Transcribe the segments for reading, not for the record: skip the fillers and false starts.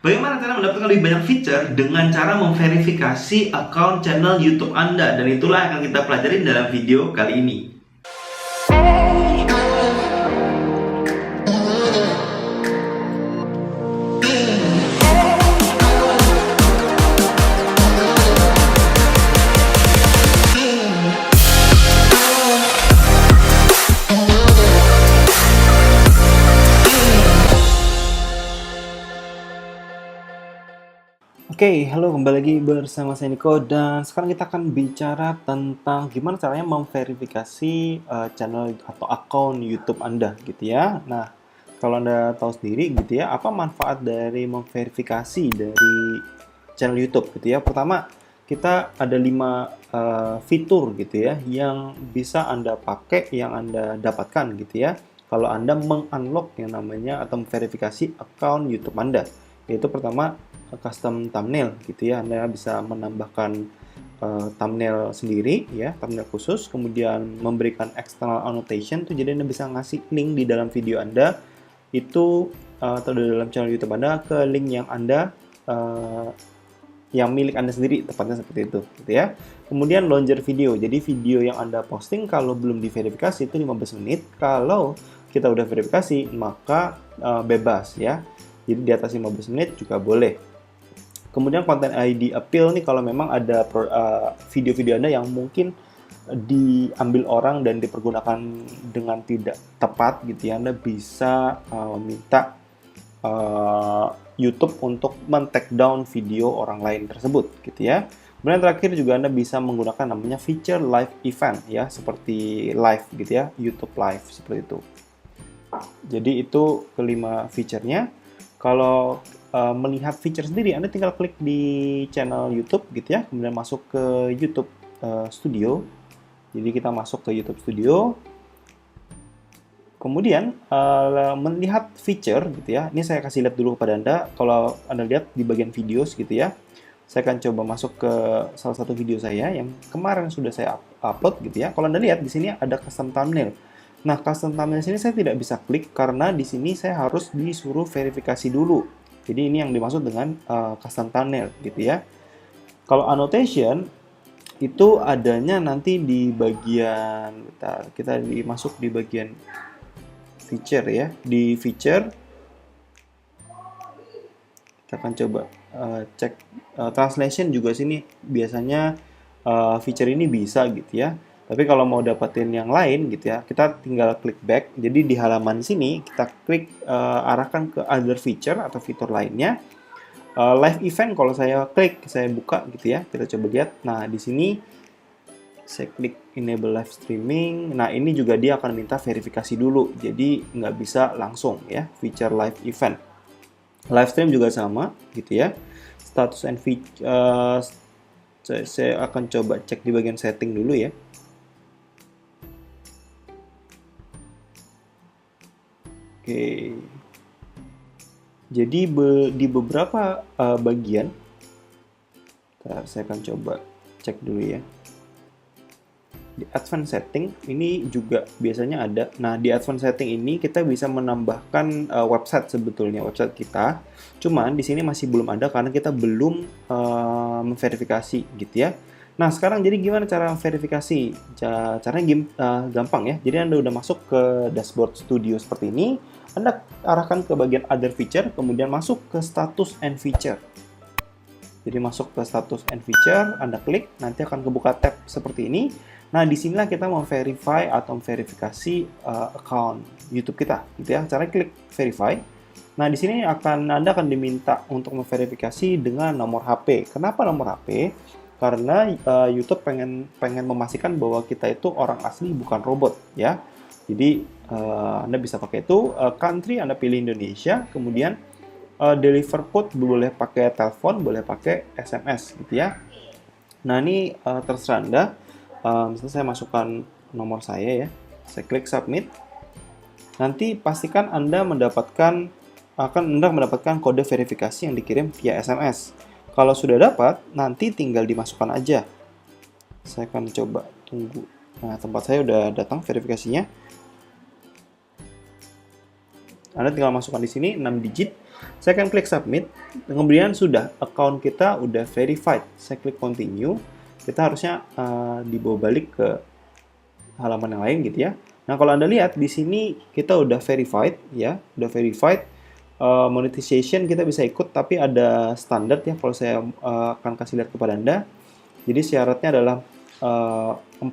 Bagaimana cara mendapatkan lebih banyak feature dengan cara memverifikasi akun channel YouTube Anda? Dan itulah yang akan kita pelajarin dalam video kali ini. Oke, halo, kembali lagi bersama saya Niko, dan sekarang kita akan bicara tentang gimana caranya memverifikasi channel atau akun YouTube Anda gitu ya. Nah, kalau Anda tahu sendiri gitu ya, apa manfaat dari memverifikasi dari channel YouTube gitu ya. Pertama, kita ada 5 fitur gitu ya yang bisa Anda pakai, yang Anda dapatkan gitu ya. Kalau Anda mengunlock yang namanya atau memverifikasi akun YouTube Anda. Yaitu pertama, custom thumbnail gitu ya. Anda bisa menambahkan thumbnail sendiri ya, thumbnail khusus, kemudian memberikan external annotation tuh, jadi Anda bisa ngasih link di dalam video Anda itu atau di dalam channel YouTube Anda ke link yang Anda yang milik Anda sendiri, tepatnya seperti itu gitu ya. Kemudian launcher video. Jadi video yang Anda posting kalau belum diverifikasi itu 15 menit. Kalau kita udah verifikasi maka bebas ya. Jadi di atas 15 menit juga boleh. Kemudian konten ID appeal nih, kalau memang ada video-video Anda yang mungkin diambil orang dan dipergunakan dengan tidak tepat gitu ya, Anda bisa minta YouTube untuk men-take down video orang lain tersebut gitu ya. Kemudian terakhir juga Anda bisa menggunakan namanya feature live event ya, seperti live gitu ya, YouTube live seperti itu. Jadi itu kelima feature-nya. Kalau melihat feature sendiri, Anda tinggal klik di channel YouTube gitu ya, kemudian masuk ke YouTube Studio. Jadi kita masuk ke YouTube Studio. Kemudian melihat feature gitu ya. Ini saya kasih lihat dulu kepada Anda. Kalau Anda lihat di bagian videos gitu ya, saya akan coba masuk ke salah satu video saya yang kemarin sudah saya upload gitu ya. Kalau Anda lihat di sini ada custom thumbnail. Nah, custom thumbnail sini saya tidak bisa klik karena di sini saya harus disuruh verifikasi dulu. Jadi ini yang dimaksud dengan custom thumbnail gitu ya. Kalau annotation itu adanya nanti di bagian, kita masuk di bagian feature ya. Di feature kita akan coba cek translation juga sini, biasanya feature ini bisa gitu ya. Tapi kalau mau dapetin yang lain gitu ya, kita tinggal klik back. Jadi di halaman sini kita klik arahkan ke other feature atau fitur lainnya. Live event kalau saya klik, saya buka gitu ya. Kita coba lihat. Nah, di sini saya klik enable live streaming. Nah, ini juga dia akan minta verifikasi dulu. Jadi nggak bisa langsung ya, feature live event. Live stream juga sama gitu ya. Status and feature, saya akan coba cek di bagian setting dulu ya. Oke. Jadi di beberapa bagian, saya akan coba cek dulu ya. Di advanced setting ini juga biasanya ada. Nah, di advanced setting ini kita bisa menambahkan website sebetulnya, website kita. Cuman di sini masih belum ada karena kita belum memverifikasi gitu ya. Nah, sekarang jadi gimana cara verifikasi? Caranya gampang ya. Jadi Anda udah masuk ke dashboard studio seperti ini. Anda arahkan ke bagian other feature, kemudian masuk ke status and feature. Jadi masuk ke status and feature, Anda klik, nanti akan kebuka tab seperti ini. Nah, disinilah kita mau verify atau verifikasi account YouTube kita, gitu ya. Caranya klik verify. Nah, di sini Anda akan diminta untuk memverifikasi dengan nomor HP. Kenapa nomor HP? Karena YouTube pengen memastikan bahwa kita itu orang asli, bukan robot, ya. Jadi Anda bisa pakai itu. Country Anda pilih Indonesia, kemudian deliver code boleh pakai telepon, boleh pakai SMS gitu ya. Nah, ini terserah Anda. Misalnya saya masukkan nomor saya ya. Saya klik submit. Nanti pastikan Anda mendapatkan kode verifikasi yang dikirim via SMS. Kalau sudah dapat, nanti tinggal dimasukkan aja. Saya akan coba tunggu. Nah, tempat saya udah datang verifikasinya. Anda tinggal masukkan di sini 6 digit. Saya akan klik submit, kemudian sudah account kita udah verified. Saya klik continue, kita harusnya dibawa balik ke halaman yang lain gitu ya. Nah, kalau Anda lihat di sini kita udah verified ya, udah verified. Monetization kita bisa ikut, tapi ada standar ya. Kalau saya akan kasih lihat kepada Anda. Jadi syaratnya adalah 4.000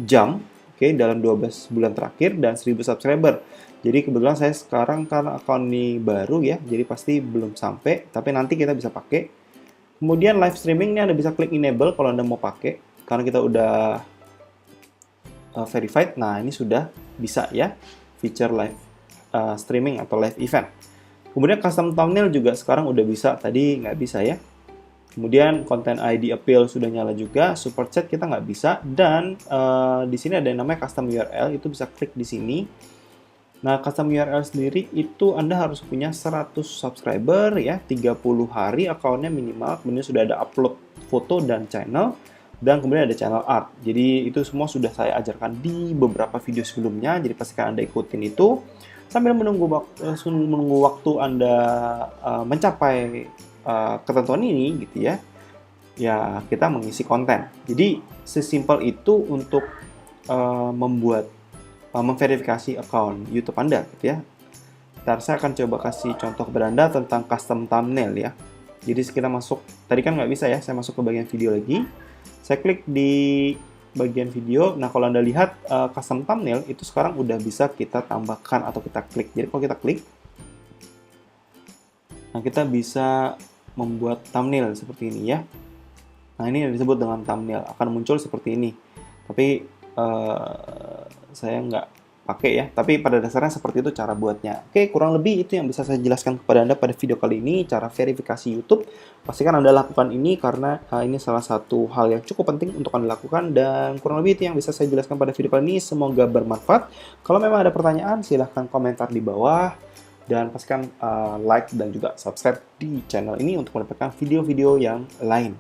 jam, oke, dalam 12 bulan terakhir dan 1.000 subscriber. Jadi kebetulan saya sekarang karena akun ini baru ya, jadi pasti belum sampai, tapi nanti kita bisa pakai. Kemudian live streaming ini Anda bisa klik enable kalau Anda mau pakai, karena kita udah verified. Nah, ini sudah bisa ya, feature live streaming atau live event. Kemudian custom thumbnail juga sekarang udah bisa, tadi nggak bisa ya. Kemudian content ID appeal sudah nyala juga, super chat kita nggak bisa, dan di sini ada yang namanya custom URL, itu bisa klik di sini. Nah, custom URL sendiri itu Anda harus punya 100 subscriber ya, 30 hari akunnya minimal, kemudian sudah ada upload foto dan channel, dan kemudian ada channel art. Jadi itu semua sudah saya ajarkan di beberapa video sebelumnya, jadi pastikan Anda ikutin itu. Sambil menunggu waktu Anda mencapai ketentuan ini gitu ya, ya kita mengisi konten. Jadi sesimpel itu untuk memverifikasi akun YouTube Anda gitu ya. Ntar saya akan coba kasih contoh kepada Anda tentang custom thumbnail ya. Jadi kita masuk, tadi kan nggak bisa ya, saya masuk ke bagian video lagi. Saya klik di bagian video. Nah, kalau Anda lihat custom thumbnail itu sekarang udah bisa kita tambahkan atau kita klik. Jadi kalau kita klik, nah kita bisa membuat thumbnail seperti ini ya. Nah, ini yang disebut dengan thumbnail, akan muncul seperti ini. Tapi saya nggak pakai ya, tapi pada dasarnya seperti itu cara buatnya. Oke, kurang lebih itu yang bisa saya jelaskan kepada Anda pada video kali ini, cara verifikasi YouTube. Pastikan Anda lakukan ini karena ini salah satu hal yang cukup penting untuk Anda lakukan, dan kurang lebih itu yang bisa saya jelaskan pada video kali ini. Semoga bermanfaat. Kalau memang ada pertanyaan, silahkan komentar di bawah, dan pastikan like dan juga subscribe di channel ini untuk mendapatkan video-video yang lain.